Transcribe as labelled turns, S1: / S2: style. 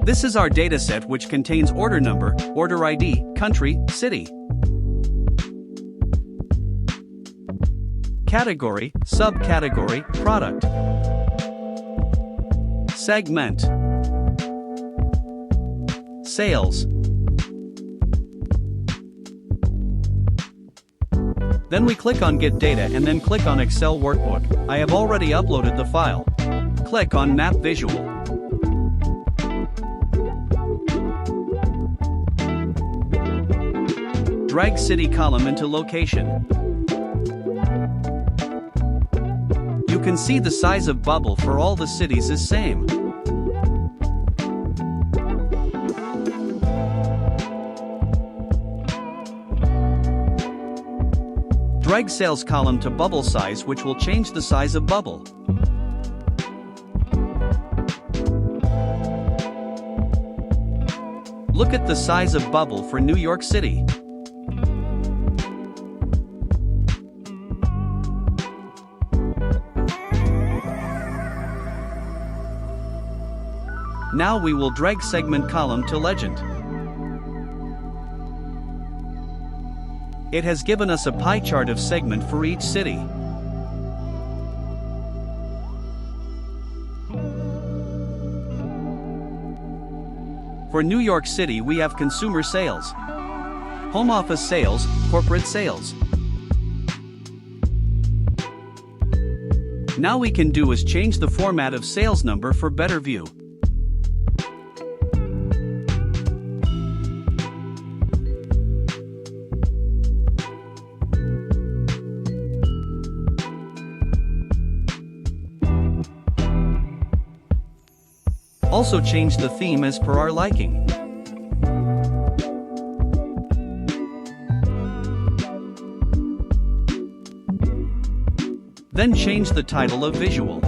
S1: This is our dataset, which contains order number, order ID, country, city, category, subcategory, product, segment, sales. Then we click on Get Data and then click on Excel Workbook. I have already uploaded the file. Click on Map Visual. Drag city column into location. You can see the size of bubble for all the cities is same. Drag sales column to bubble size, which will change the size of bubble. Look at the size of bubble for New York City. Now we will drag segment column to legend. It has given us a pie chart of segment for each city. For New York City, we have consumer sales, home office sales, corporate sales. Now we can do is change the format of sales number for better view. Also change the theme as per our liking. Then change the title of visual.